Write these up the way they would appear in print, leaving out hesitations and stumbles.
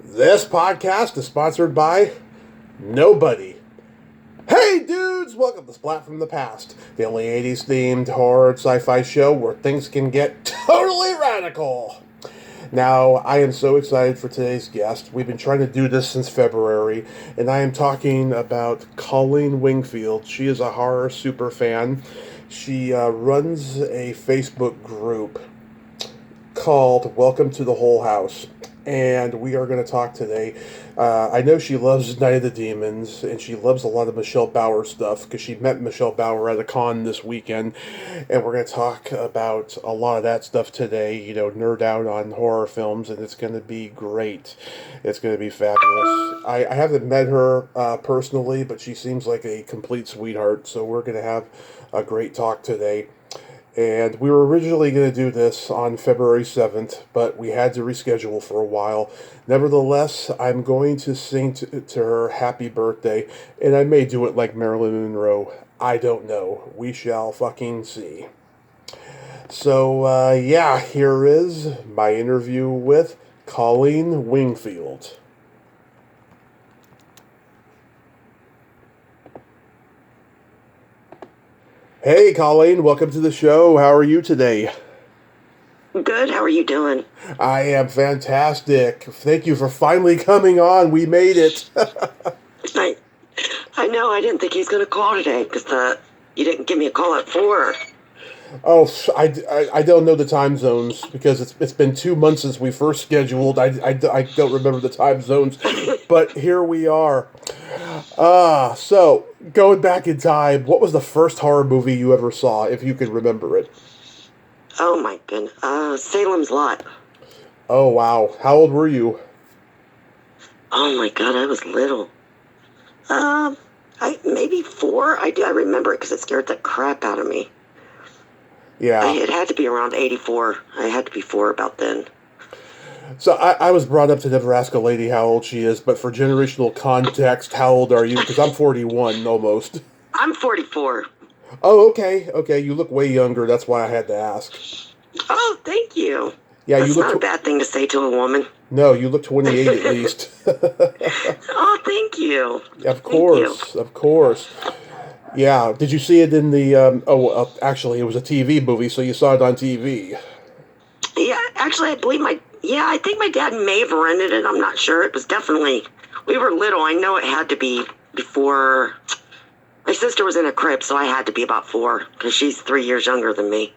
This podcast is sponsored by nobody. Hey dudes, welcome to Splat from the Past, the only 80s themed horror sci-fi show where things can get totally radical. Now, I am so excited for today's guest. We've been trying to do this since February, and I am talking about Colene Wingfield. She is a horror super fan. She runs a Facebook group called Welcome to the Whole House. And we are going to talk today. I know she loves Night of the Demons, and she loves a lot of Michelle Bauer stuff because she met Michelle Bauer at a con this weekend. And we're going to talk about a lot of that stuff today, nerd out on horror films, and it's going to be great. It's going to be fabulous. I haven't met her personally, but she seems like a complete sweetheart, so we're going to have a great talk today. And we were originally going to do this on February 7th, but we had to reschedule for a while. Nevertheless, I'm going to sing to her happy birthday, and I may do it like Marilyn Monroe. I don't know. We shall fucking see. So, here is my interview with Colene Wingfield. Hey, Colene, welcome to the show. How are you today? Good. How are you doing? I am fantastic. Thank you for finally coming on. We made it. I know. I didn't think he was going to call today because you didn't give me a call at 4. Oh, I don't know the time zones because it's been 2 months since we first scheduled. I don't remember the time zones, but here we are. So going back in time, what was the first horror movie you ever saw, if you can remember it? Oh my goodness. Salem's Lot. Oh wow, how old were you? Oh my God, I was little. Maybe 4. I remember it because it scared the crap out of me. Yeah. It had to be around 84. I had to be 4 about then. So I was brought up to never ask a lady how old she is, but for generational context, how old are you? Because I'm 41 almost. I'm 44. Oh, okay. Okay, you look way younger. That's why I had to ask. Oh, thank you. Yeah, That's you look not a bad thing to say to a woman. No, you look 28 at least. Oh, thank you. Of course, of course. Yeah, did you see it in the, actually, it was a TV movie, so you saw it on TV. Yeah, actually, I think my dad may have rented it. I'm not sure. It was definitely, we were little. I know it had to be before, my sister was in a crib, so I had to be about 4, because she's 3 years younger than me.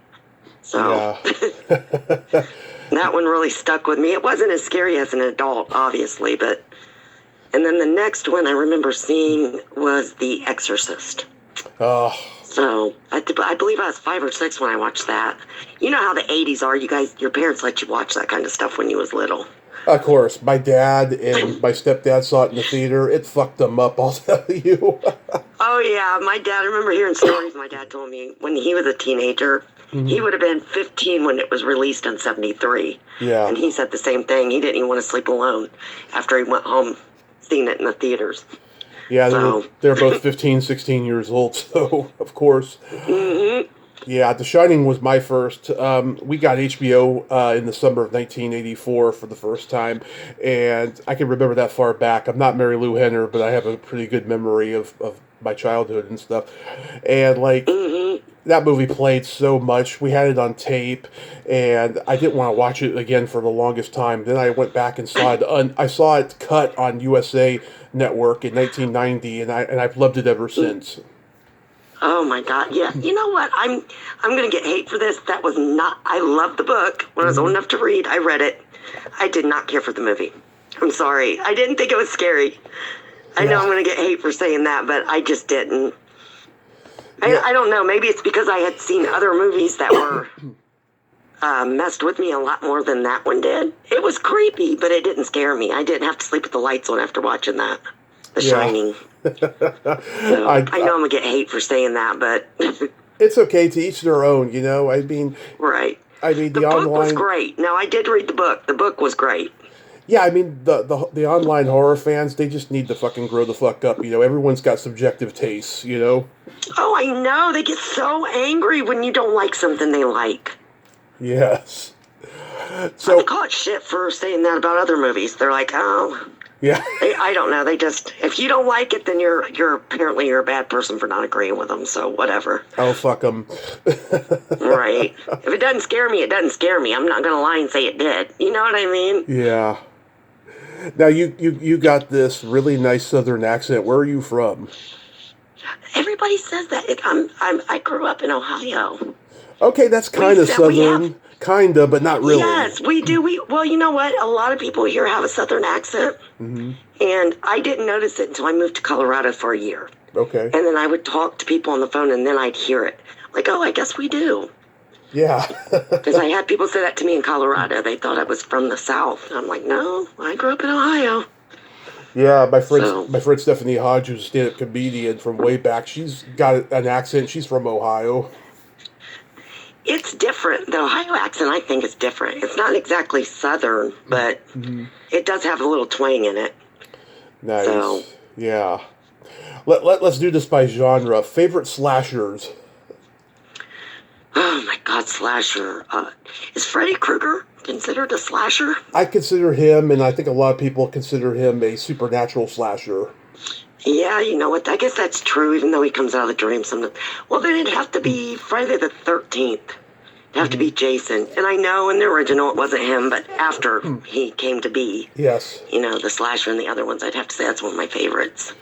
So, yeah. That one really stuck with me. It wasn't as scary as an adult, obviously, but, and then the next one I remember seeing was The Exorcist. Oh. So, I believe I was 5 or 6 when I watched that. You know how the 80s are. You guys, your parents let you watch that kind of stuff when you was little. Of course. My dad and my stepdad saw it in the theater. It fucked them up, I'll tell you. Oh, yeah. My dad, I remember hearing stories my dad told me when he was a teenager. Mm-hmm. He would have been 15 when it was released in 73. Yeah. And he said the same thing. He didn't even want to sleep alone after he went home seeing it in the theaters. Yeah, they're both 15, 16 years old, so, of course. Mm-hmm. Yeah, The Shining was my first. We got HBO in the summer of 1984 for the first time, and I can remember that far back. I'm not Mary Lou Henner, but I have a pretty good memory of my childhood and stuff. And, that movie played so much. We had it on tape, and I didn't want to watch it again for the longest time. Then I went back and saw it. I saw it cut on USA Network in 1990, and I've loved it ever since. Oh my God! Yeah, you know what? I'm gonna get hate for this. That was not. I loved the book when I was old enough to read. I read it. I did not care for the movie. I'm sorry. I didn't think it was scary. I know I'm gonna get hate for saying that, but I just didn't. I don't know. Maybe it's because I had seen other movies that were messed with me a lot more than that one did. It was creepy, but it didn't scare me. I didn't have to sleep with the lights on after watching that. The Shining. So, I know I'm going to get hate for saying that, but... It's okay, to each their own, I mean... Right. I mean, the book was great. Now, I did read the book. The book was great. Yeah, I mean, the online horror fans, they just need to fucking grow the fuck up, Everyone's got subjective tastes, Oh, I know. They get so angry when you don't like something they like. Yes. So I'm caught shit for saying that about other movies. They're like, oh, yeah. I don't know. They just, if you don't like it, then you're apparently you're a bad person for not agreeing with them. So whatever. Oh, fuck them. Right. If it doesn't scare me, it doesn't scare me. I'm not gonna lie and say it did. You know what I mean? Yeah. Now you got this really nice Southern accent. Where are you from? Everybody says that. I grew up in Ohio. Okay, that's kind of Southern, kinda, but not really. Yes, we do. Well, you know what? A lot of people here have a Southern accent, and I didn't notice it until I moved to Colorado for a year. Okay. And then I would talk to people on the phone, and then I'd hear it. Like, oh, I guess we do. Yeah. Because I had people say that to me in Colorado. They thought I was from the South. And I'm like, no, I grew up in Ohio. Yeah, my friend Stephanie Hodge, who's a stand-up comedian from way back, she's got an accent. She's from Ohio. It's different. The Ohio accent, I think, is different. It's not exactly Southern, but it does have a little twang in it. Nice. So, yeah. Let's do this by genre. Favorite slashers? oh my God, slasher. Is Freddy Krueger considered a slasher? I consider him, and I think a lot of people consider him a supernatural slasher. Yeah, you know what? I guess that's true, even though he comes out of the dream sometimes. Well, then it'd have to be Friday the 13th. It'd have to be Jason. And I know in the original it wasn't him, but after he came to be, yes, the slasher and the other ones, I'd have to say that's one of my favorites.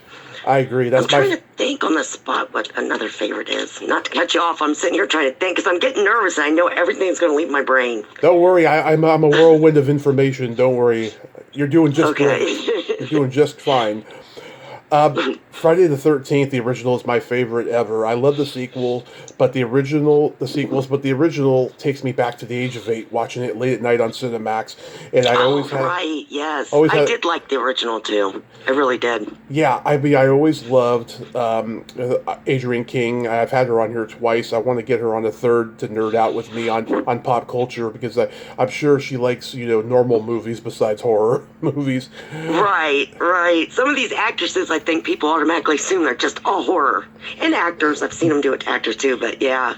I agree. I'm trying to think on the spot what another favorite is. Not to cut you off, I'm sitting here trying to think because I'm getting nervous and I know everything's going to leave my brain. Don't worry, I'm a whirlwind of information. Don't worry. You're doing just great. You're doing just fine. Friday the 13th, the original is my favorite ever. I love the sequels, but the original takes me back to the age of 8, watching it late at night on Cinemax. And I yes. I did like the original too. I really did. Yeah, I always loved Adrienne King. I've had her on here twice. I want to get her on a third to nerd out with me on pop culture because I'm sure she likes normal movies besides horror movies. Right. Some of these actresses, I think people automatically assume they're just all horror. And actors, I've seen them do it to actors too, but yeah.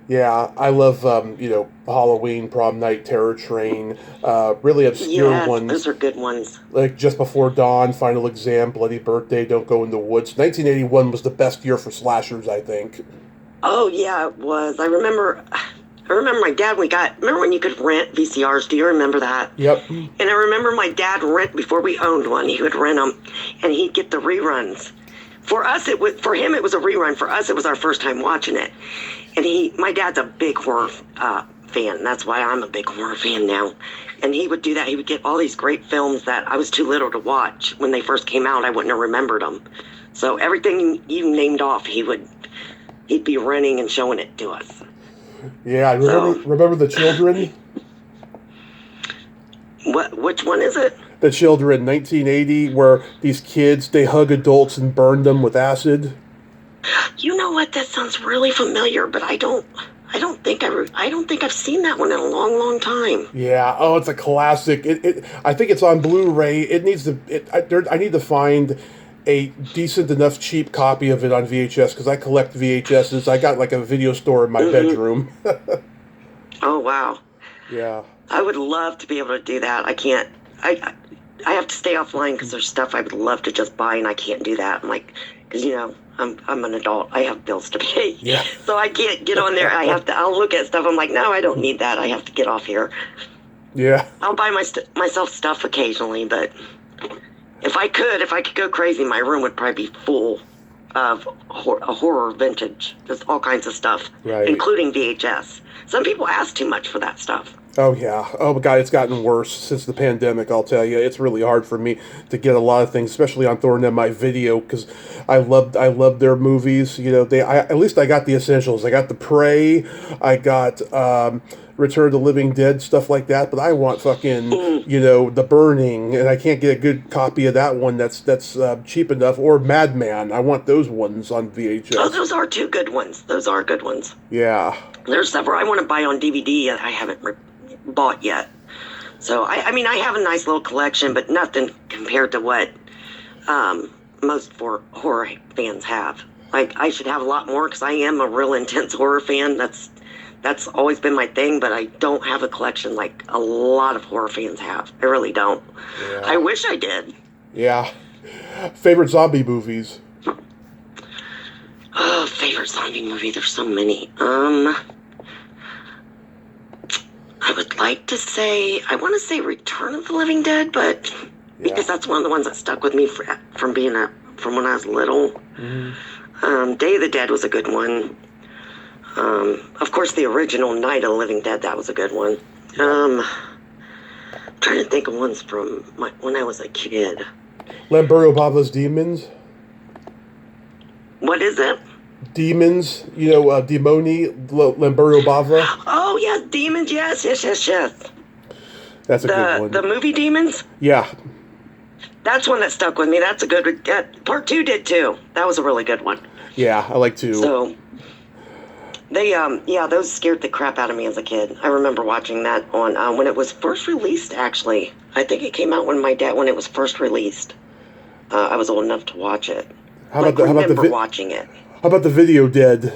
Yeah, I love, Halloween, Prom Night, Terror Train, really obscure ones. Those are good ones. Like Just Before Dawn, Final Exam, Bloody Birthday, Don't Go in the Woods. 1981 was the best year for slashers, I think. Oh, yeah, it was. I remember my dad, remember when you could rent VCRs? Do you remember that? Yep. And I remember my dad before we owned one, he would rent them, and he'd get the reruns. For him, it was a rerun. For us, it was our first time watching it. And my dad's a big horror fan. That's why I'm a big horror fan now. And he would do that. He would get all these great films that I was too little to watch. When they first came out, I wouldn't have remembered them. So everything you named off, he'd be renting and showing it to us. Yeah, remember The Children? Which one is it? The Children, 1980, where these kids, they hug adults and burn them with acid. You know what? That sounds really familiar, but I don't think I've seen that one in a long, long time. Yeah. Oh, it's a classic. I think it's on Blu-ray. I need to find a decent enough cheap copy of it on VHS because I collect VHSs. I got like a video store in my bedroom. Oh wow. Yeah. I would love to be able to do that. I can't. I have to stay offline because there's stuff I would love to just buy and I can't do that. I'm like, because I'm an adult. I have bills to pay. Yeah. So I can't get on there. I'll look at stuff. I'm like, no, I don't need that. I have to get off here. Yeah. I'll buy myself stuff occasionally, but if I could go crazy, my room would probably be full of horror vintage. Just all kinds of stuff, right, including VHS. Some people ask too much for that stuff. Oh, yeah. Oh, my God, it's gotten worse since the pandemic, I'll tell you. It's really hard for me to get a lot of things, especially on Thorn and My Video, because I love their movies. At least I got the essentials. I got The Prey, I got Return of the Living Dead, stuff like that, but I want fucking, The Burning, and I can't get a good copy of that one that's cheap enough, or Madman. I want those ones on VHS. Oh, those are two good ones. Those are good ones. Yeah. There's several I want to buy on DVD I haven't bought yet. So, I mean, I have a nice little collection, but nothing compared to what most horror fans have. Like, I should have a lot more because I am a real intense horror fan. That's That's always been my thing, but I don't have a collection like a lot of horror fans have. I really don't. Yeah. I wish I did. Yeah. Favorite zombie movies? Oh, favorite zombie movie. There's so many. I would like to say, I want to say Return of the Living Dead, but because that's one of the ones that stuck with me from when I was little. Mm-hmm. Day of the Dead was a good one. Of course, the original Night of the Living Dead, that was a good one. I'm trying to think of ones from when I was a kid. Lamberto Bava's Demons? What is it? Demons, Demoni, Lamberto Bava. Oh, yes, Demons, yes. That's a good one. The movie Demons? Yeah. That's one that stuck with me. That's a good one. Part 2 did too. That was a really good one. Yeah, I like to. So, those scared the crap out of me as a kid. I remember watching that on when it was first released, actually. I think it came out when it was first released. I was old enough to watch it. How about watching it? How about the Video Dead?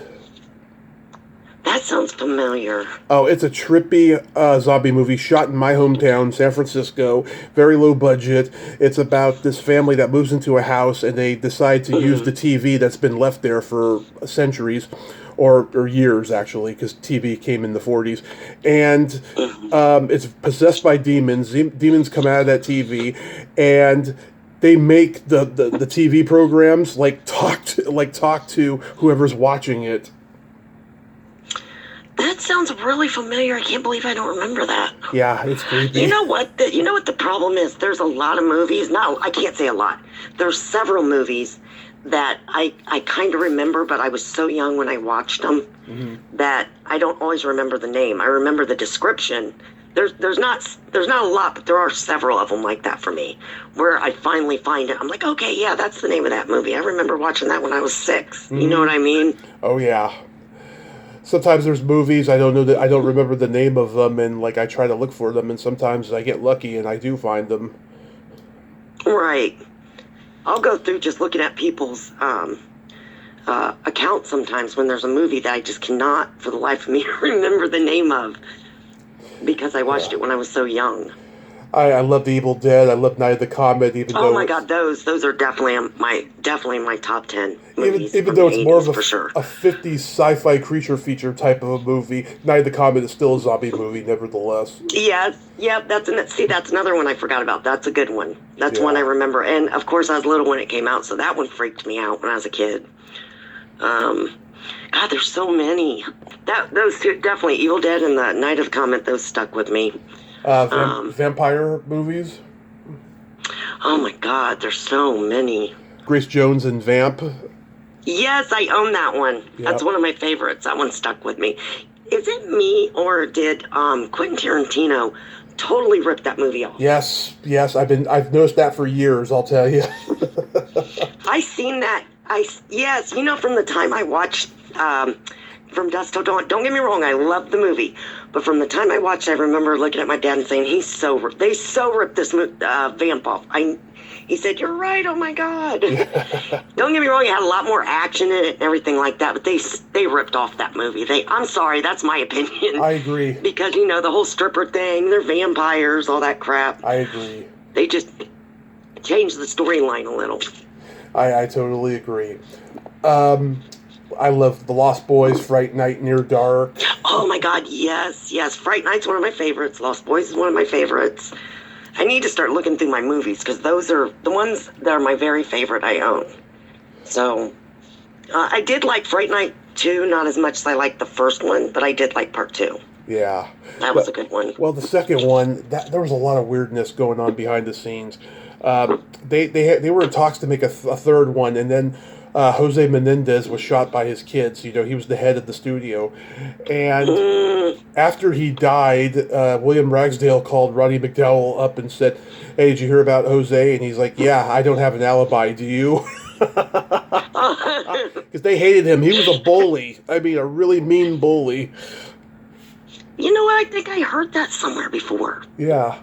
That sounds familiar. Oh, it's a trippy zombie movie shot in my hometown, San Francisco. Very low budget. It's about this family that moves into a house and they decide to use the TV that's been left there for centuries, or years actually, because TV came in the 40s. And it's possessed by demons. Demons come out of that TV, and they make the TV programs talk to whoever's watching it. That sounds really familiar. I can't believe I don't remember that. Yeah, it's creepy. You know what the problem is? There's a lot of movies. No, I can't say a lot. There's several movies that I kind of remember, but I was so young when I watched them that I don't always remember the name. I remember the description. There's not a lot, but there are several of them like that for me, where I finally find it. I'm like, okay, yeah, that's the name of that movie. I remember watching that when I was 6. You know what I mean? Oh yeah. Sometimes there's movies I don't remember the name of them, and I try to look for them, and sometimes I get lucky and I do find them. Right. I'll go through just looking at people's accounts sometimes when there's a movie that I just cannot, for the life of me, remember the name of, because I watched it when I was so young. I love The Evil Dead. I love Night of the Comet. Oh my God, those are definitely my top 10 movies. Even though it's more of a sure. a 50s sci-fi creature feature type of a movie, Night of the Comet is still a zombie movie, nevertheless. Yes, yeah, that's another one I forgot about. That's a good one. That's one I remember, and of course I was little when it came out, so that one freaked me out when I was a kid. God, there's so many. Those two, definitely, Evil Dead and the Night of the Comet. Those stuck with me. Vampire movies? Oh my God, there's so many. Grace Jones and Vamp? Yes, I own that one. Yep. That's one of my favorites. That one stuck with me. Is it me, or did Quentin Tarantino totally rip that movie off? Yes, I've noticed that for years, I'll tell you. I seen that. Yes, from the time I watched From Dusk Till Dawn. Don't get me wrong, I love the movie, but from the time I watched, I remember looking at my dad and saying, they so ripped this Vamp off. He said, "You're right. Oh my God." Don't get me wrong, it had a lot more action in it and everything like that, but they ripped off that movie. I'm sorry, that's my opinion. I agree. Because the whole stripper thing, they're vampires, all that crap. I agree. They just changed the storyline a little. I totally agree. I love The Lost Boys, Fright Night, Near Dark. Oh my God, yes. Fright Night's one of my favorites. Lost Boys is one of my favorites. I need to start looking through my movies, because those are the ones that are my very favorite I own. So, I did like Fright Night 2, not as much as I liked the first one, but I did like part 2. Yeah. That was a good one. Well, the second one, there was a lot of weirdness going on behind the scenes. They were in talks to make a third one, and then Jose Menendez was shot by his kids. He was the head of the studio. And after he died, William Ragsdale called Roddy McDowell up and said, "Hey, did you hear about Jose?" And he's like, "Yeah, I don't have an alibi. Do you?" Because they hated him. He was a bully. I mean, a really mean bully. You know what? I think I heard that somewhere before. Yeah.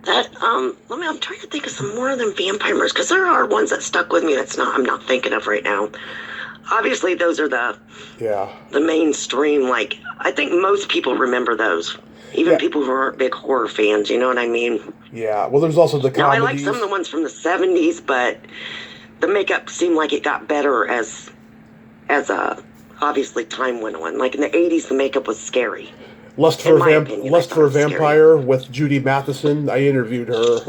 That, I'm trying to think of some more of them vampires, because there are ones that stuck with me I'm not thinking of right now. obviously those are the mainstream. Like, I think most people remember those. Even people who aren't big horror fans, you know what I mean? Yeah, well, there's also the comedies. Now, I like some of the ones from the 70s, but the makeup seemed like it got better as obviously time went on. Like in the 80s, the makeup was scary. Lust for a Vampire with Judy Matheson. I interviewed her.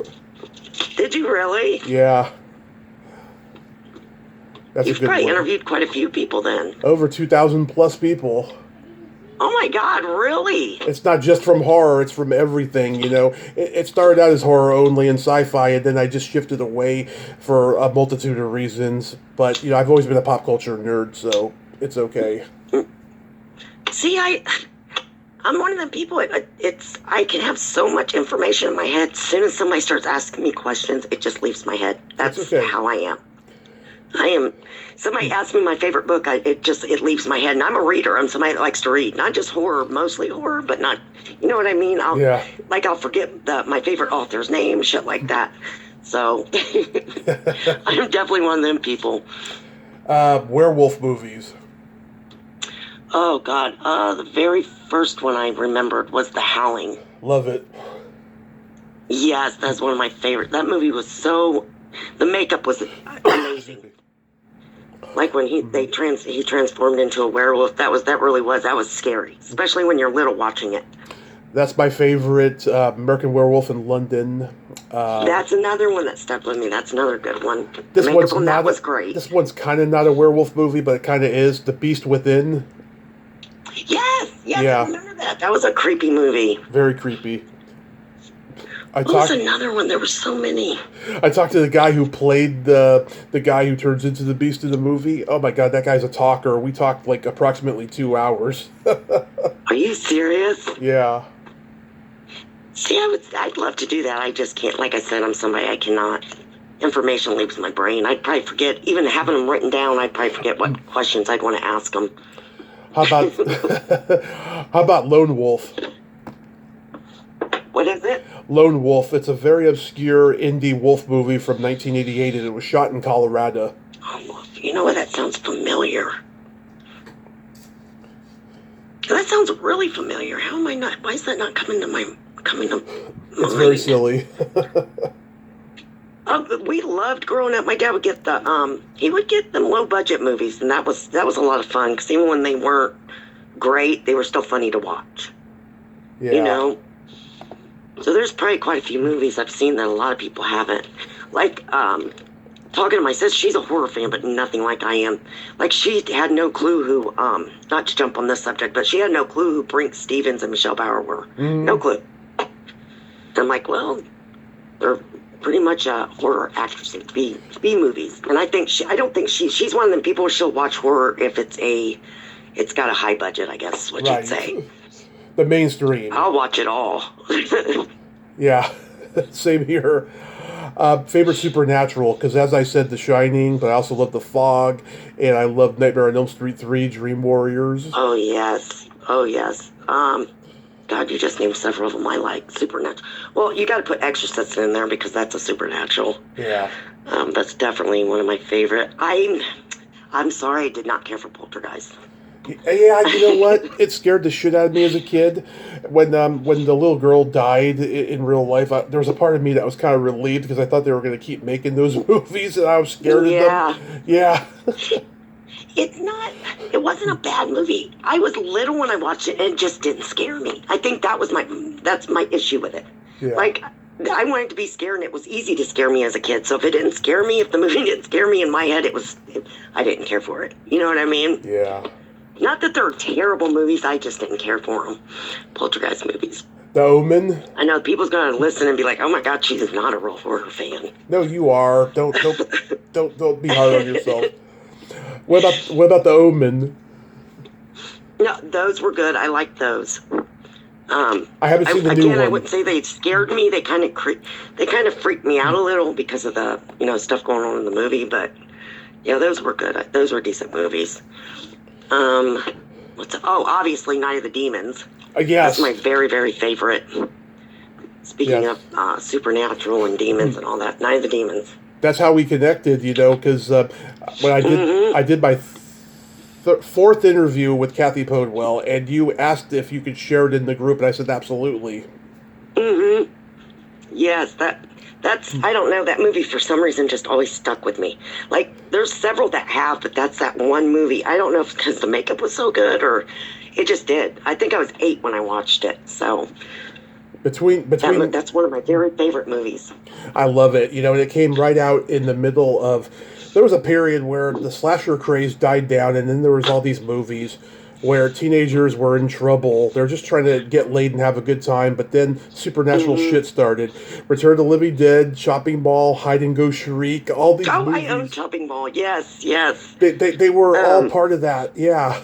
Did you really? Yeah. You've probably interviewed quite a few people then. Over 2,000 plus people. Oh my God, really? It's not just from horror, it's from everything, you know. It started out as horror only and sci-fi, and then I just shifted away for a multitude of reasons. But, you know, I've always been a pop culture nerd, so it's okay. See, I'm one of them people, I can have so much information in my head. As soon as somebody starts asking me questions, it just leaves my head. That's how I am. Somebody asks me my favorite book, it leaves my head. And I'm a reader. I'm somebody that likes to read. Not just horror, mostly horror, but not, you know what I mean? I'll forget my favorite author's name, shit like that. So, I'm definitely one of them people. Werewolf movies. Oh, God. The very first one I remembered was The Howling. Love it. Yes, that's one of my favorites. That movie was the makeup was amazing. Like when he transformed into a werewolf, that was scary, especially when you're little watching it. That's my favorite, American Werewolf in London. That's another one that stuck with me. That's another good one. This the makeup on that was great. This one's kind of not a werewolf movie, but it kind of is. The Beast Within. Yes, I remember that. That was a creepy movie. Very creepy. What was another one? There were so many. I talked to the guy who played the guy who turns into the Beast in the movie. Oh my God, that guy's a talker. We talked like approximately 2 hours. Are you serious? Yeah. See, I'd love to do that. I just can't. Like I said, I'm somebody I cannot. Information leaves my brain. I'd probably forget. Even having them written down, I'd probably forget what questions I'd want to ask them. How about Lone Wolf? What is it? Lone Wolf. It's a very obscure indie wolf movie from 1988, and it was shot in Colorado. Oh, you know what? That sounds familiar. That sounds really familiar. How am I not? Why is that not coming to mind? It's very silly. We loved growing up. My dad would get he would get them low budget movies, and that was a lot of fun because even when they weren't great, they were still funny to watch. Yeah. You know. So there's probably quite a few movies I've seen that a lot of people haven't. Like, talking to my sister, she's a horror fan, but nothing like I am. Like, she had no clue who, not to jump on this subject, but she had no clue who Brinke Stevens and Michelle Bauer were. Mm. No clue. And I'm like, well, they're pretty much horror actresses, B movies. And I don't think she's one of them people she'll watch horror if it's got a high budget, I guess is what you'd say. The mainstream. I'll watch it all. Yeah, same here. Favorite supernatural, because as I said, The Shining, but I also love The Fog, and I love Nightmare on Elm Street 3, Dream Warriors. Oh, yes. God, you just named several of them I like. Supernatural. Well, you got to put Exorcist in there because that's a supernatural. Yeah. That's definitely one of my favorite. I'm sorry, I did not care for Poltergeist. Yeah, you know what? It scared the shit out of me as a kid. When the little girl died in real life, there was a part of me that was kind of relieved because I thought they were going to keep making those movies, and I was scared of them. Yeah. It wasn't a bad movie. I was little when I watched it, and it just didn't scare me. I think that's my issue with it. Yeah. Like, I wanted to be scared, and it was easy to scare me as a kid. So if it didn't scare me, if the movie didn't scare me in my head, I didn't care for it. You know what I mean? Yeah. Not that they're terrible movies, I just didn't care for them. Poltergeist movies. The Omen. I know people's gonna listen and be like, "Oh my God, she's not a real horror fan." No, you are. Don't be hard on yourself. What about The Omen? No, those were good. I liked those. I haven't seen the new one. Again, I wouldn't say they scared me. They kind of freaked me out a little because of the stuff going on in the movie. But yeah, those were good. Those were decent movies. Obviously Night of the Demons. Yes. That's my very, very favorite. Speaking of supernatural and demons and all that, Night of the Demons. That's how we connected, because when I did my fourth interview with Kathy Podwell, and you asked if you could share it in the group, and I said absolutely. Mm-hmm. Yes, that's I don't know, that movie for some reason just always stuck with me. Like, there's several that have, but that's that one movie. I don't know if it's because the makeup was so good or it just did. I think I was 8 when I watched it, so that's one of my very favorite movies. I love it. You know, and it came right out in the middle of. There was a period where the slasher craze died down, and then there was all these movies where teenagers were in trouble. They're just trying to get laid and have a good time, but then supernatural shit started. Return of the Living Dead, Shopping Mall, Hide and Go Shriek, all these movies. I own Shopping Mall. Yes, yes. They were all part of that. Yeah.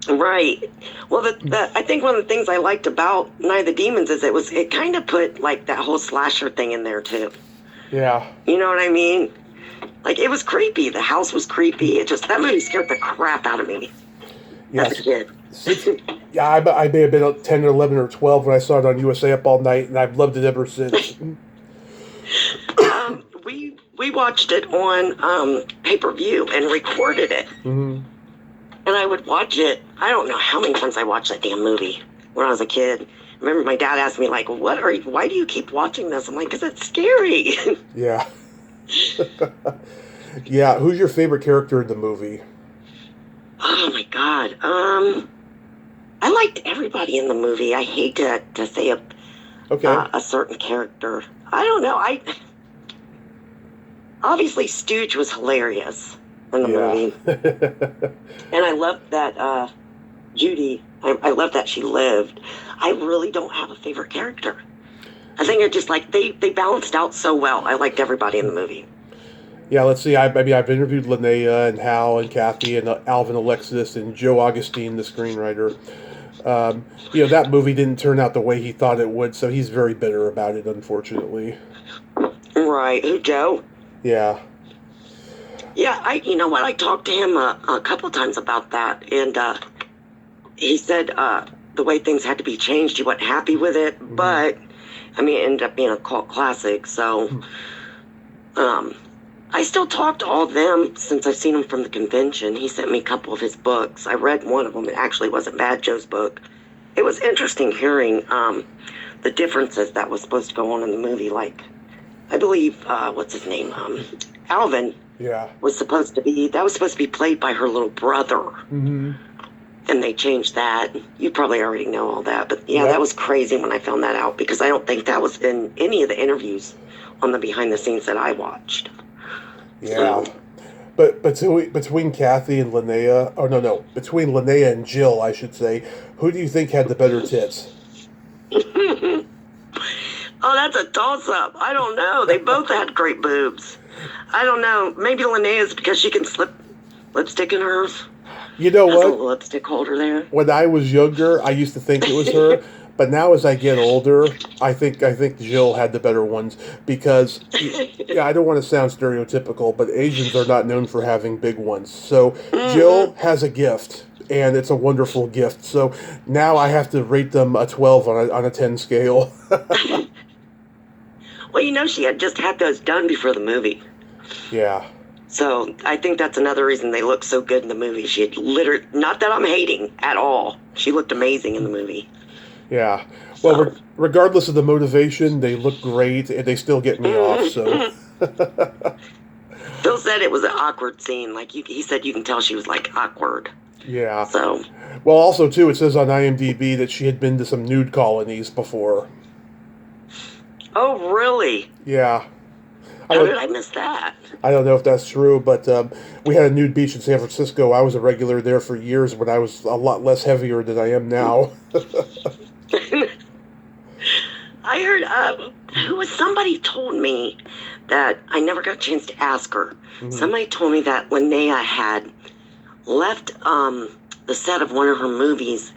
Right. Well, I think one of the things I liked about Night of the Demons is it kind of put like that whole slasher thing in there too. Yeah. You know what I mean? Like, it was creepy. The house was creepy. That movie scared the crap out of me. Yes. As a kid. Yeah, I may have been 10 or 11 or 12 when I saw it on USA Up All Night, and I've loved it ever since. We watched it on pay-per-view and recorded it. Mm-hmm. And I would watch it. I don't know how many times I watched that damn movie when I was a kid. I remember my dad asked me, like, why do you keep watching this? I'm like, because it's scary. Yeah. Yeah, who's your favorite character in the movie? Oh my God. I liked everybody in the movie. I hate to say a certain character. I don't know. Obviously Stooge was hilarious in the movie. And I loved that Judy. I love that she lived. I really don't have a favorite character. I think it just like they balanced out so well. I liked everybody in the movie. Yeah, let's see. I've interviewed Linnea and Hal and Kathy and Alvin Alexis and Joe Augustine, the screenwriter. That movie didn't turn out the way he thought it would, so he's very bitter about it, unfortunately. Right. Who, Joe? Yeah. Yeah, you know what? I talked to him a couple times about that, and he said the way things had to be changed, he wasn't happy with it, but, I mean, it ended up being a cult classic, so... I still talk to all of them since I've seen him from the convention. He sent me a couple of his books. I read one of them. It actually wasn't bad, Joe's book. It was interesting hearing the differences that was supposed to go on in the movie. Like, I believe, what's his name? Alvin. Yeah. Was supposed to be played by her little brother. Mm-hmm. And they changed that. You probably already know all that. But yeah, that was crazy when I found that out because I don't think that was in any of the interviews on the behind the scenes that I watched. Yeah, but between Kathy and Linnea, between Linnea and Jill, I should say, who do you think had the better tits? Oh, that's a toss-up. I don't know. They both had great boobs. I don't know. Maybe Linnea's because she can slip lipstick in hers. You know what? A little lipstick holder there. When I was younger, I used to think it was her. But now as I get older, I think Jill had the better ones because, I don't want to sound stereotypical, but Asians are not known for having big ones. So Jill has a gift, and it's a wonderful gift. So now I have to rate them a 12 on a 10 scale. Well, she had just had those done before the movie. Yeah. So I think that's another reason they look so good in the movie. She had literally, not that I'm hating at all. She looked amazing in the movie. Yeah. Well, regardless of the motivation, they look great, and they still get me off, so... Phil said it was an awkward scene. Like, he said you can tell she was, like, awkward. Yeah. So... Well, also, too, it says on IMDb that she had been to some nude colonies before. Oh, really? Yeah. How did I miss that? I don't know if that's true, but we had a nude beach in San Francisco. I was a regular there for years when I was a lot less heavier than I am now. I heard, somebody told me that I never got a chance to ask her. Mm-hmm. Somebody told me that Linnea had left the set of one of her movies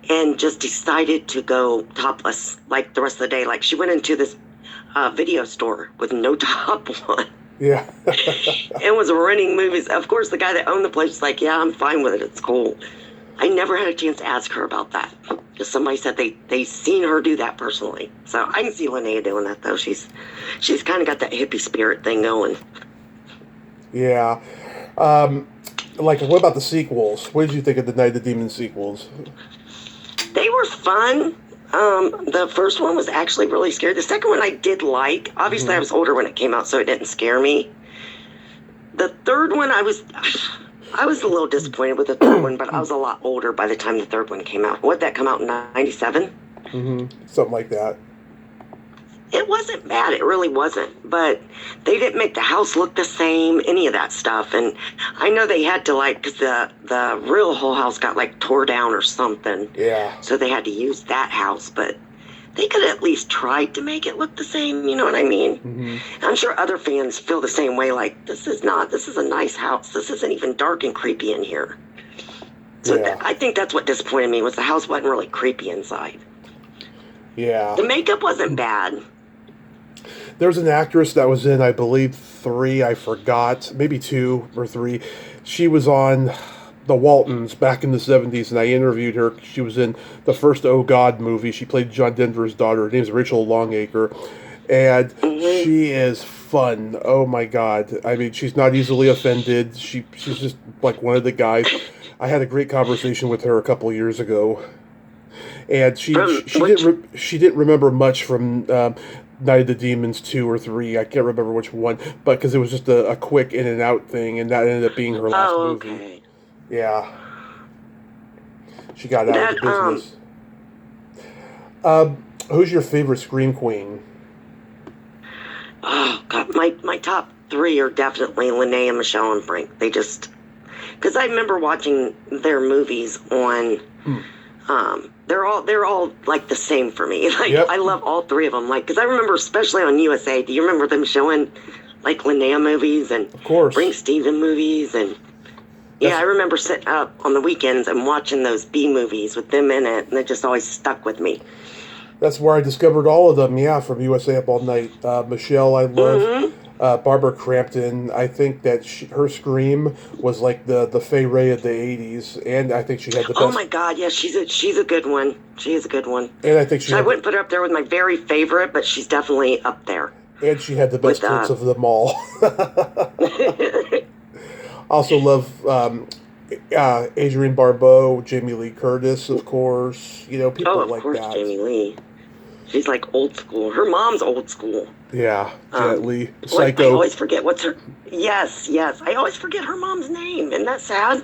and just decided to go topless like the rest of the day. Like, she went into this video store with no top on. Yeah. And was renting movies. Of course, the guy that owned the place was like, yeah, I'm fine with it. It's cool. I never had a chance to ask her about that. Because somebody said they seen her do that personally. So I can see Linnea doing that, though. She's kind of got that hippie spirit thing going. Yeah. Like, what about the sequels? What did you think of the Night of the Demons sequels? They were fun. The first one was actually really scary. The second one I did like. Obviously, I was older when it came out, so it didn't scare me. The third one, I was a little disappointed with the third one, but I was a lot older by the time the third one came out. Would that come out in 97? Something like that. It wasn't bad. It really wasn't. But they didn't make the house look the same, any of that stuff. And I know they had to, like, because the real whole house got, like, tore down or something. Yeah. So they had to use that house. But they could at least try to make it look the same. You know what I mean? I'm sure other fans feel the same way. Like, this is a nice house. This isn't even dark and creepy in here. So Yeah. I think that's what disappointed me, was the house wasn't really creepy inside. Yeah. The makeup wasn't bad. There was an actress that was in, I believe, 3, I forgot, maybe 2 or 3. She was on The Waltons back in the 70s, and I interviewed her. She was in the first Oh God movie. She played John Denver's daughter. Her name's Rachel Longacre, and she is fun. Oh my God. I mean, she's not easily offended. She's just like one of the guys. I had a great conversation with her a couple of years ago, and she didn't remember much from Night of the Demons 2 or 3. I can't remember which one, but because it was just a quick in and out thing, and that ended up being her last movie. Okay. Yeah. She got out of the business. Who's your favorite Scream Queen? Oh, God. My top 3 are definitely Linnea, Michelle, and Frank. They just... Because I remember watching their movies on... They're all like the same for me. Like, yep. I love all 3 of them. Like, because I remember, especially on USA, do you remember them showing, like, Linnea movies and Frank Steven movies? And yeah, I remember sitting up on the weekends and watching those B movies with them in it, and it just always stuck with me. That's where I discovered all of them, from USA Up All Night. Michelle, I love. Barbara Crampton, I think that her Scream was like the Fay Wray of the 80s, and I think she had the best... Oh my God, yeah, she's a good one. She is a good one. And I think I wouldn't put her up there with my very favorite, but she's definitely up there. And she had the best tits of them all. Also love Adrienne Barbeau, Jamie Lee Curtis, of course. You know, people like that. Oh, of course, Jamie Lee. She's like old school. Her mom's old school. Yeah, Jet Li. Psycho. I always forget what's her... Yes. I always forget her mom's name. Isn't that sad?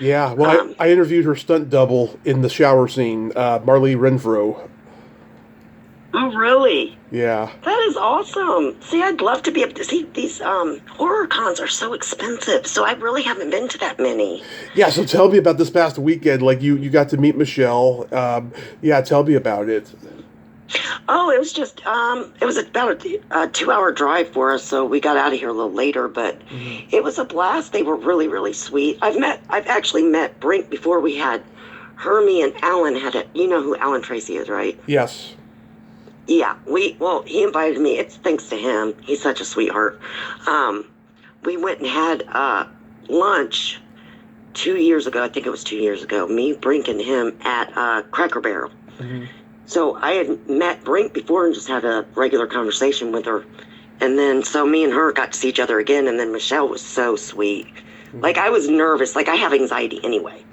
Yeah, well, I interviewed her stunt double in the shower scene, Marlee Renfro. Oh, really? Yeah. That is awesome. See, I'd love to be able to see these horror cons are so expensive, so I really haven't been to that many. Yeah, so tell me about this past weekend. Like, you got to meet Michelle. Tell me about it. Oh, it was just, it was about a 2-hour drive for us, so we got out of here a little later, but it was a blast. They were really, really sweet. I've actually met Brink before. We had Hermie and Alan had it. You know who Alan Tracy is, right? Yes. Yeah, he invited me. It's thanks to him. He's such a sweetheart. We went and had lunch 2 years ago. I think it was 2 years ago. Me, Brink, and him at Cracker Barrel. So I had met Brink before and just had a regular conversation with her. And then, so me and her got to see each other again, and then Michelle was so sweet. Like, I was nervous. Like, I have anxiety anyway.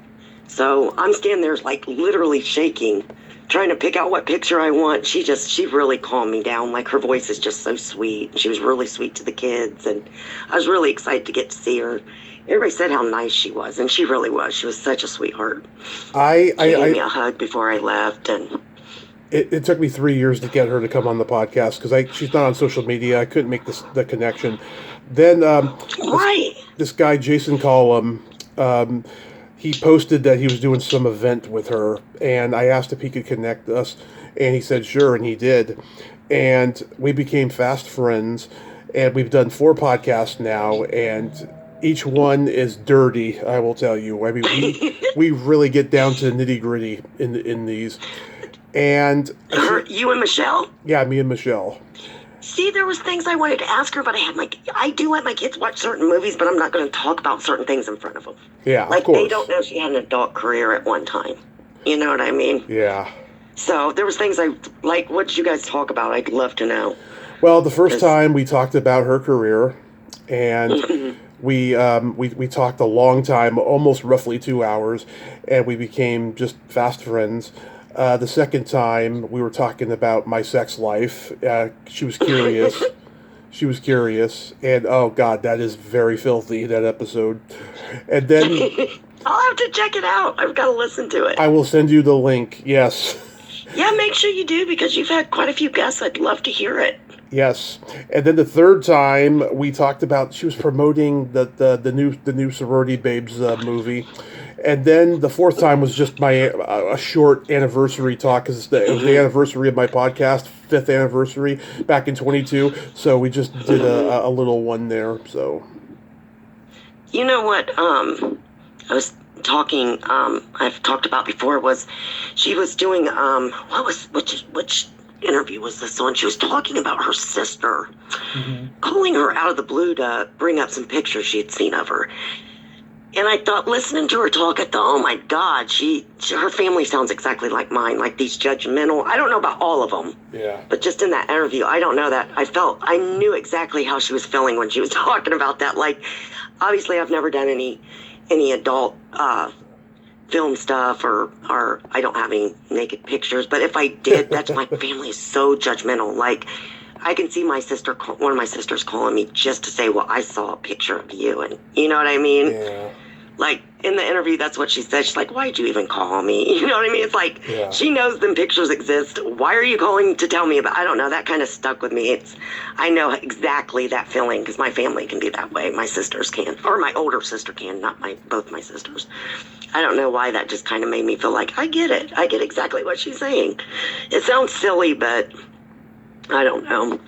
So I'm standing there, like, literally shaking, trying to pick out what picture I want. She really calmed me down. Like, her voice is just so sweet. She was really sweet to the kids, and I was really excited to get to see her. Everybody said how nice she was, and she really was. She was such a sweetheart. She gave me a hug before I left, and... It took me 3 years to get her to come on the podcast because she's not on social media. I couldn't make the connection. Then this guy, Jason Collum, he posted that he was doing some event with her, and I asked if he could connect us, and he said sure, and he did. And we became fast friends, and we've done 4 podcasts now, and each one is dirty, I will tell you. I mean, we really get down to the nitty-gritty in these. And you and Michelle? Yeah, me and Michelle. See, there was things I wanted to ask her, but I do let my kids watch certain movies, but I'm not going to talk about certain things in front of them. Yeah, like, of course. They don't know she had an adult career at one time. You know what I mean? Yeah. So there was things what did you guys talk about? I'd love to know. Well, the first time we talked about her career, and We talked a long time, almost roughly 2 hours, and we became just fast friends. The second time, we were talking about my sex life. She was curious. She was curious, and oh god, that is very filthy, that episode. And then I'll have to check it out. I've got to listen to it. I will send you the link. Yes. Yeah, make sure you do, because you've had quite a few guests. I'd love to hear it. Yes, and then the third time we talked about, she was promoting the new Sorority Babes movie, and then the fourth time was just my a short anniversary talk, because it was the anniversary of my podcast, 5th anniversary back in 22. So we just did a little one there. So you know what? I was talking. I've talked about before was she was doing which interview was this on? She was talking about her sister, calling her out of the blue to bring up some pictures she had seen of her. And I thought, listening to her talk, I thought, oh my God, her family sounds exactly like mine, like these judgmental. I don't know about all of them, but just in that interview, I don't know that. I knew exactly how she was feeling when she was talking about that. Like, obviously, I've never done any adult film stuff, or I don't have any naked pictures, but if I did, that's my family is so judgmental. Like, I can see one of my sisters calling me just to say, well, I saw a picture of you, and you know what I mean? yeah. Like, in the interview, that's what she said. She's like, why'd you even call me? You know what I mean? It's like, she knows them pictures exist. Why are you calling to tell me about? I don't know. That kind of stuck with me. I know exactly that feeling, because my family can be that way. My sisters can, or my older sister can, not both my sisters. I don't know why that just kind of made me feel like, I get it. I get exactly what she's saying. It sounds silly, but I don't know.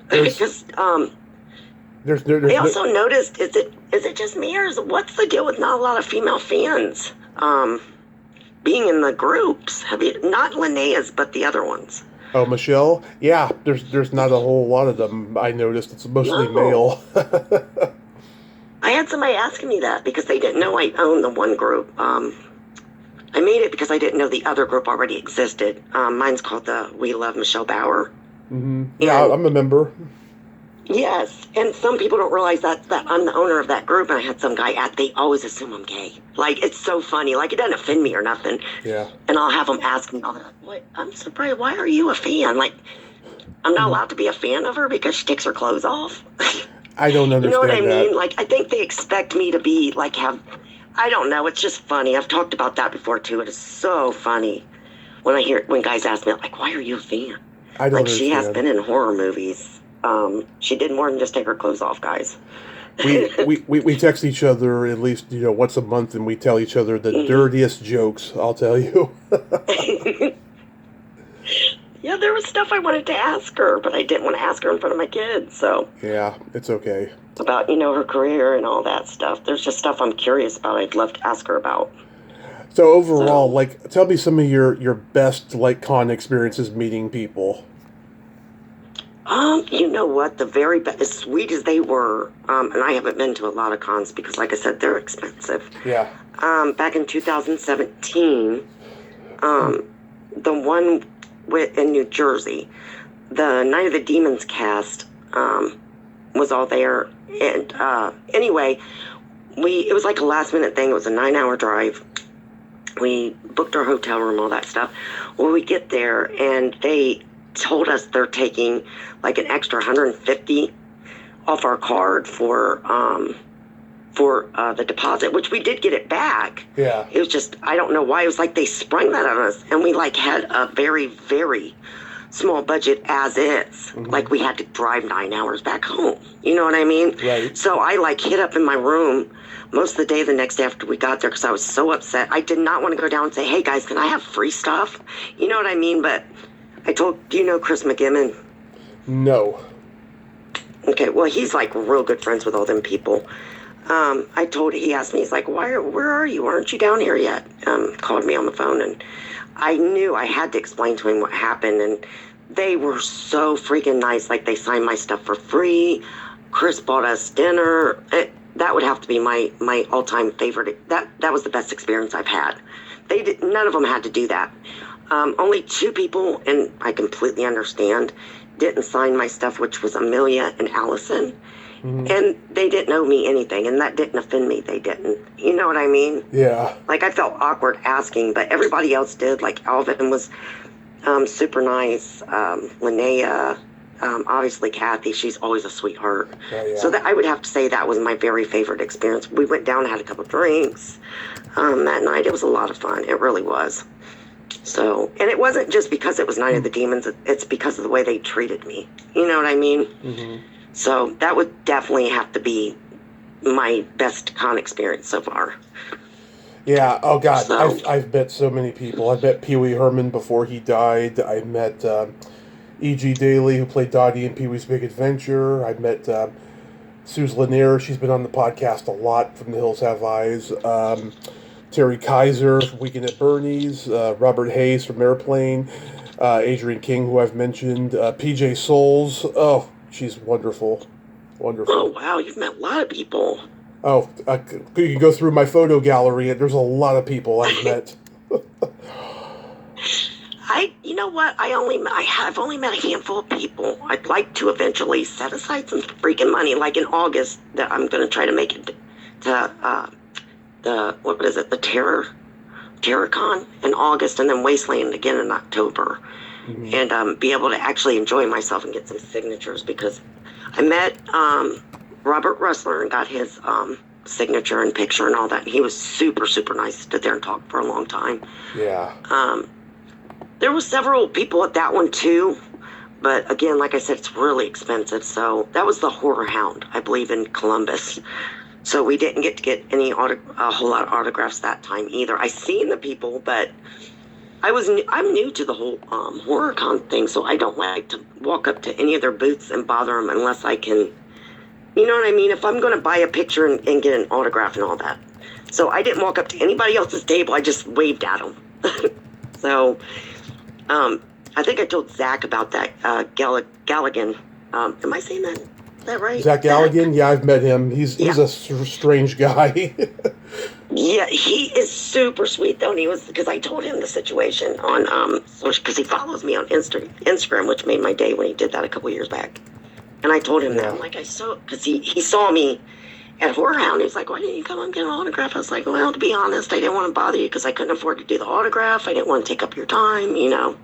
Because, I also noticed, is it just me, or what's the deal with not a lot of female fans being in the groups? Have you, not Linnea's, but the other ones? Oh, Michelle? Yeah, there's not a whole lot of them. I noticed it's mostly male. I had somebody asking me that because they didn't know I owned the one group. I made it because I didn't know the other group already existed. Mine's called the We Love Michelle Bauer. Mm-hmm. Yeah, I'm a member. Yes, and some people don't realize that I'm the owner of that group, and I had some guy they always assume I'm gay. Like, it's so funny. Like, it doesn't offend me or nothing. Yeah. And I'll have them ask me, what? I'm surprised, why are you a fan? Like, I'm not allowed to be a fan of her because she takes her clothes off. I don't understand. You know what I that. mean? Like, I think they expect me to be, like, I don't know, it's just funny. I've talked about that before, too. It is so funny when guys ask me, like, why are you a fan? I don't understand. She has been in horror movies. She did more than just take her clothes off, guys. we text each other at least, once a month, and we tell each other the dirtiest jokes, I'll tell you. Yeah, there was stuff I wanted to ask her, but I didn't want to ask her in front of my kids, so. Yeah, it's okay. About, her career and all that stuff. There's just stuff I'm curious about I'd love to ask her about. So overall, tell me some of your best, con experiences meeting people. You know what? The very best, as sweet as they were, and I haven't been to a lot of cons because, like I said, they're expensive. Yeah. Back in 2017, the one in New Jersey, the Night of the Demons cast was all there. And anyway, it was like a last minute thing. It was a 9-hour drive. We booked our hotel room, all that stuff. Well, we get there, and they told us they're taking like an extra $150 off our card for the deposit, which we did get it back. Yeah. It was just, I don't know why. It was like they sprung that on us, and we had a very, very small budget as is. Mm-hmm. Like, we had to drive 9 hours back home. You know what I mean? Right. So I hid up in my room most of the day the next day after we got there because I was so upset. I did not want to go down and say, hey guys, can I have free stuff? You know what I mean? But do you know Chris McGimmon? No. Okay, well, he's real good friends with all them people. He asked me, he's like, where are you? Aren't you down here yet? Called me on the phone, and I knew I had to explain to him what happened, and they were so freaking nice. They signed my stuff for free. Chris bought us dinner. That would have to be my all-time favorite. That was the best experience I've had. None of them had to do that. Only 2 people, and I completely understand, didn't sign my stuff, which was Amelia and Allison. And they didn't owe me anything, and that didn't offend me. They didn't. You know what I mean? Yeah. Like, I felt awkward asking, but everybody else did. Like, Alvin was super nice. Linnea, obviously Kathy, she's always a sweetheart. Oh, yeah. So that I would have to say that was my very favorite experience. We went down and had a couple of drinks that night. It was a lot of fun. It really was. So, and it wasn't just because it was Night of the Demons. It's because of the way they treated me. You know what I mean? Mm-hmm. So that would definitely have to be my best con experience so far. Yeah. Oh God, So, I've met so many people. I met Pee Wee Herman before he died. I met E.G. Daly, who played Dottie in Pee Wee's Big Adventure. I met Suze Lanier. She's been on the podcast a lot from The Hills Have Eyes. Terry Kaiser from Weekend at Bernie's. Robert Hayes from Airplane. Adrienne King, who I've mentioned. PJ Souls. Oh, she's wonderful. Wonderful. oh wow, you've met a lot of people. Oh, you can go through my photo gallery, and there's a lot of people I've met. You know what? I've only met a handful of people. I'd like to eventually set aside some freaking money, like in August, that I'm going to try to make it to the TerrorCon in August, and then Wasteland again in October, and be able to actually enjoy myself and get some signatures, because I met Robert Rustler and got his signature and picture and all that. And he was super, super nice. Stood there and talked for a long time. Yeah. There were several people at that one too, but again, like I said, it's really expensive. So that was the Horror Hound, I believe, in Columbus. So we didn't get to get a whole lot of autographs that time either. I seen the people, but I'm new to the whole horror con thing, so I don't like to walk up to any of their booths and bother them unless I can. You know what I mean? If I'm going to buy a picture and get an autograph and all that. So I didn't walk up to anybody else's table. I just waved at them. So I think I told Zach about that. Galligan. Am I saying that right? Zach Galligan? Yeah, I've met him. He's a strange guy. Yeah, he is super sweet though. And he was, because I told him the situation on because he follows me on Instagram, which made my day when he did that a couple years back. And I told him that. I'm like, because he saw me at Horror Hound. He was like, why didn't you come and get an autograph? I was like, well, to be honest, I didn't want to bother you because I couldn't afford to do the autograph. I didn't want to take up your time, you know.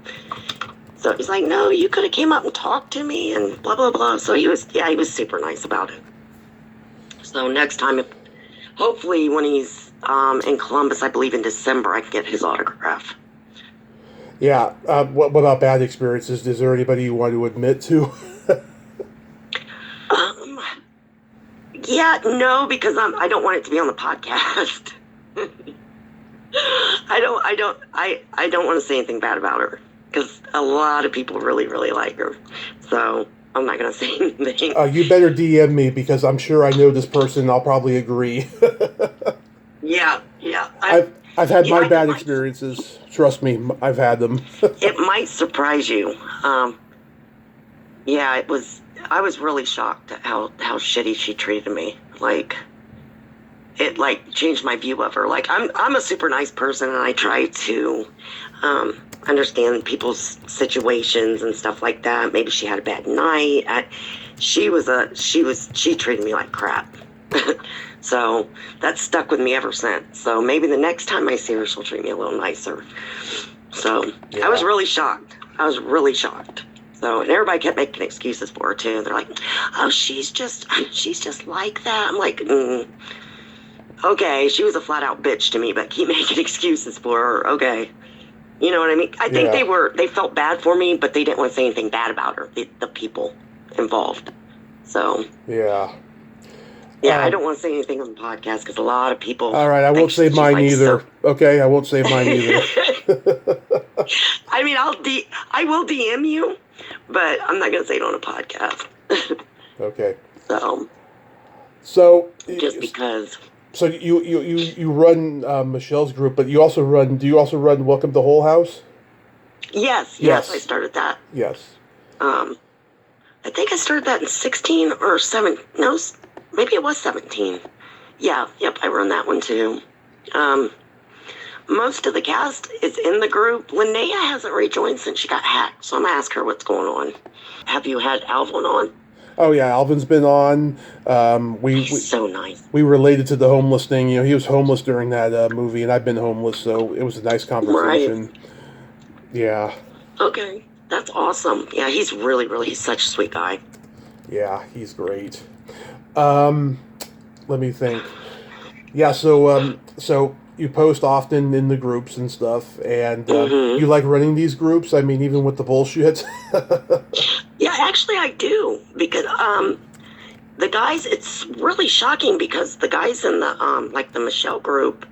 So he's like, no, you could have came up and talked to me and blah, blah, blah. So he was super nice about it. So next time, hopefully when he's in Columbus, I believe in December, I can get his autograph. Yeah. What about bad experiences? Is there anybody you want to admit to? Yeah, no, because I don't want it to be on the podcast. I don't want to say anything bad about her, because a lot of people really, really like her. So I'm not going to say anything. You better DM me, because I'm sure I know this person and I'll probably agree. Yeah. I've had my bad experiences. Trust me, I've had them. It might surprise you. Yeah, I was really shocked at how shitty she treated me. Like, it changed my view of her. Like, I'm a super nice person, and I try to understand people's situations and stuff like that. Maybe she had a bad night. She treated me like crap. So that stuck with me ever since. So maybe the next time I see her, she'll treat me a little nicer. So yeah. I was really shocked. So, and everybody kept making excuses for her too. They're like, "Oh, she's just like that." I'm like, okay, she was a flat out bitch to me, but keep making excuses for her. Okay, you know what I mean? I think they felt bad for me, but they didn't want to say anything bad about her. The people involved. So yeah, I don't want to say anything on the podcast because a lot of people. All right, I won't say mine either. Okay, I won't say mine either. I mean, I will DM you, but I'm not going to say it on a podcast. Okay. So just because. So you run Michelle's group, but do you also run Welcome to Whole House? Yes, I started that. Yes. I think I started that in 16 or 7. No, maybe it was 17. Yeah, yep, I run that one too. Most of the cast is in the group. Linnea hasn't rejoined since she got hacked, so I'm going to ask her what's going on. Have you had Alvin on? Oh yeah, Alvin's been on. He's so nice. We related to the homeless thing. You know, he was homeless during that movie, and I've been homeless, so it was a nice Right. conversation. Yeah, Okay. That's awesome. Yeah, he's he's such a sweet guy. yeah, he's great. Let me think. Yeah, so you post often in the groups and stuff, and you Hmm. like running these groups. I mean, even with the bullshit. Yeah, actually, I do because the guys. It's really shocking because the guys in the like the Michelle group,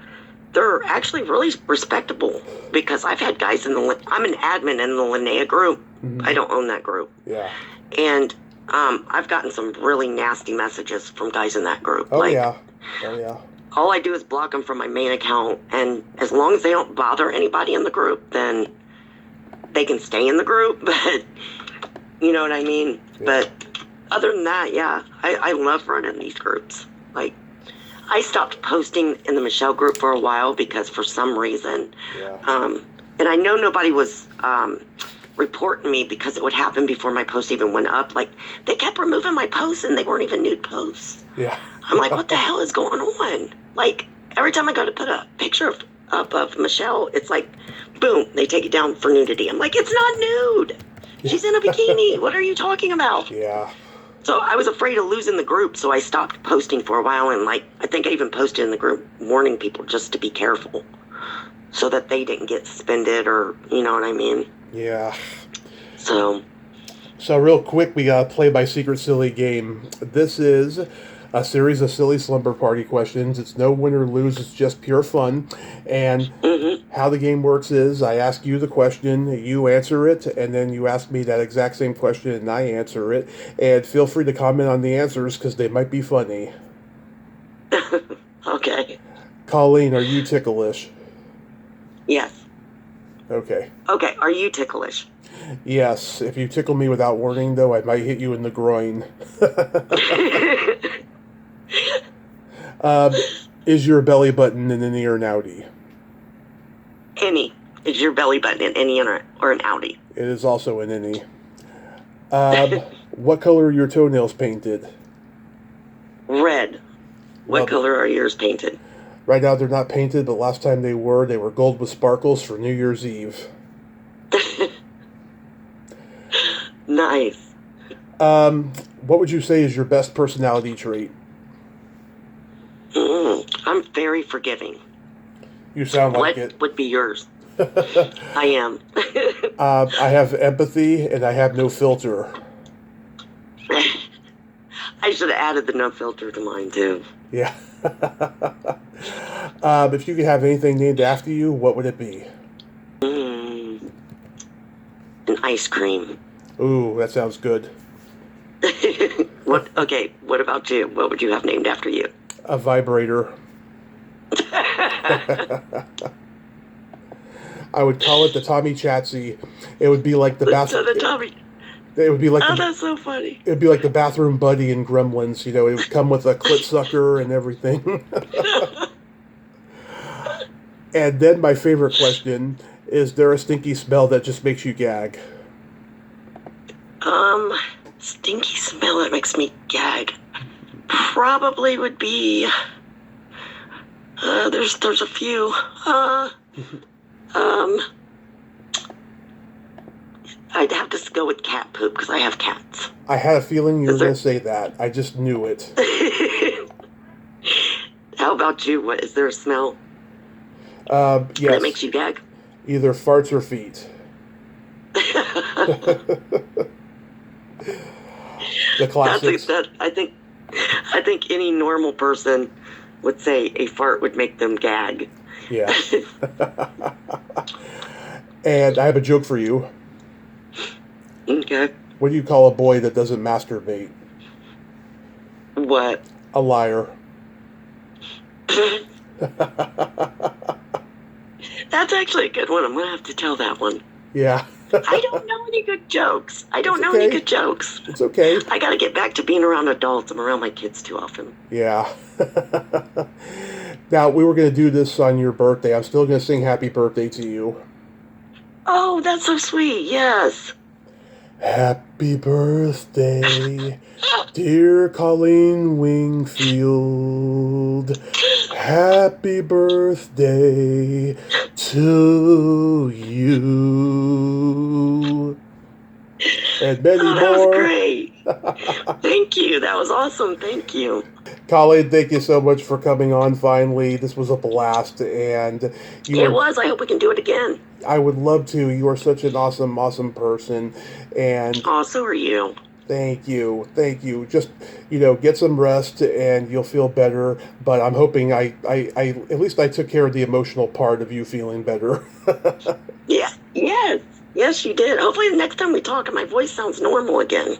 they're actually really respectable. Because I've had guys in the. I'm an admin in the Linnea group. Mhm. I don't own that group, Yeah. and I've gotten some really nasty messages from guys in that group. Oh Like, yeah. Oh yeah. all I do is block them from my main account, and as long as they don't bother anybody in the group, then they can stay in the group. But you know what I mean? Yeah. But other than that, yeah, I love running these groups. Like, I stopped posting in the Michelle group for a while because for some reason, Yeah. and I know nobody was reporting me because it would happen before my post even went up. Like, they kept removing my posts and they weren't even nude posts. Yeah. I'm like, what the hell is going on? Like, every time I go to put a picture up of Michelle, it's like, boom, they take it down for nudity. I'm like, it's not nude. She's in a bikini. What are you talking about? Yeah. So I was afraid of losing the group, so I stopped posting for a while. And, like, I think I even posted in the group warning people just to be careful so that they didn't get suspended or, you know what I mean? Yeah. So, real quick, we got to play by secret silly game. This is a series of silly slumber party questions. It's no win or lose. It's just pure fun. And how the game works is I ask you the question, you answer it, and then you ask me that exact same question and I answer it. And feel free to comment on the answers because they might be funny. okay. Colleen, are you ticklish? Yes. Okay. Okay, are you ticklish? Yes. If you tickle me without warning, though, I might hit you in the groin. Is your belly button an innie or an outie? Any. Is your belly button an innie or an outie? It is also an innie. What color are your toenails painted? Red. What Love it. color are yours painted? Right now they're not painted, but last time they were gold with sparkles for New Year's Eve. Nice. What would you say is your best personality trait? I'm very forgiving. You sound like What it. would be yours? I am. I have empathy and I have no filter. I should have added the no filter to mine too. Yeah. If you could have anything named after you, what would it be? An ice cream. Ooh, that sounds good. What? Okay. What about you? What would you have named after you? A vibrator. I would call it the Tommy Chatsy. It would be like the bathroom. The Tommy. It would be like that's so funny. It would be like the bathroom buddy in Gremlins. You know, it would come with a clit sucker and everything. And then my favorite question: is there a stinky smell that just makes you gag? Stinky smell that makes me gag. Probably would be. There's a few. I'd have to go with cat poop because I have cats. I had a feeling you were going to say that. I just knew it. How about you? What is there a smell Yes. that makes you gag? Either farts or feet. The classics. I think any normal person would say a fart would make them gag. Yeah. And I have a joke for you. Okay. What do you call a boy that doesn't masturbate? What? A liar. That's actually a good one. I'm going to have to tell that one. Yeah. I don't know any good jokes. Any good jokes. It's okay. I got to get back to being around adults. I'm around my kids too often. Yeah. Now, we were going to do this on your birthday. I'm still going to sing happy birthday to you. Oh, that's so sweet. Yes. Happy birthday, dear Colene Wingfield. Happy birthday to you. And many Oh, that was more. great. Thank you. That was awesome. Thank you. Colleen, thank you so much for coming on finally. This was a blast, and It was. I hope we can do it again. I would love to. You are such an awesome, awesome person, and Oh, so are you. thank you. Thank you. Just, get some rest and you'll feel better. But I'm hoping I at least I took care of the emotional part of you feeling better. Yeah. Yes. Yes, you did. Hopefully the next time we talk, my voice sounds normal again.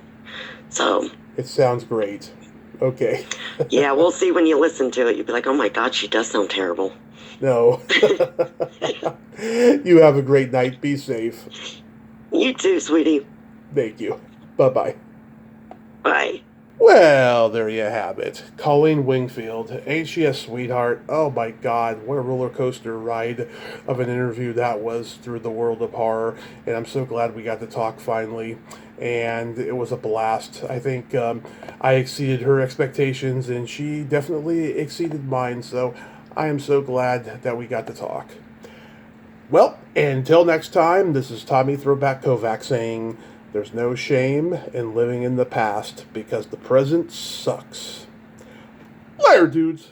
So. It sounds great. Okay. Yeah, we'll see when you listen to it. You'll be like, oh my God, she does sound terrible. No. You have a great night. Be safe. You too, sweetie. Thank you. Bye-bye. Bye. Well, there you have it. Colene Wingfield. Ain't she a sweetheart? Oh my God, what a roller coaster ride of an interview that was through the world of horror. And I'm so glad we got to talk finally. And it was a blast. I think I exceeded her expectations and she definitely exceeded mine. So I am so glad that we got to talk. Well, until next time, this is Tommy Throwback Kovac saying, there's no shame in living in the past because the present sucks. Later, dudes.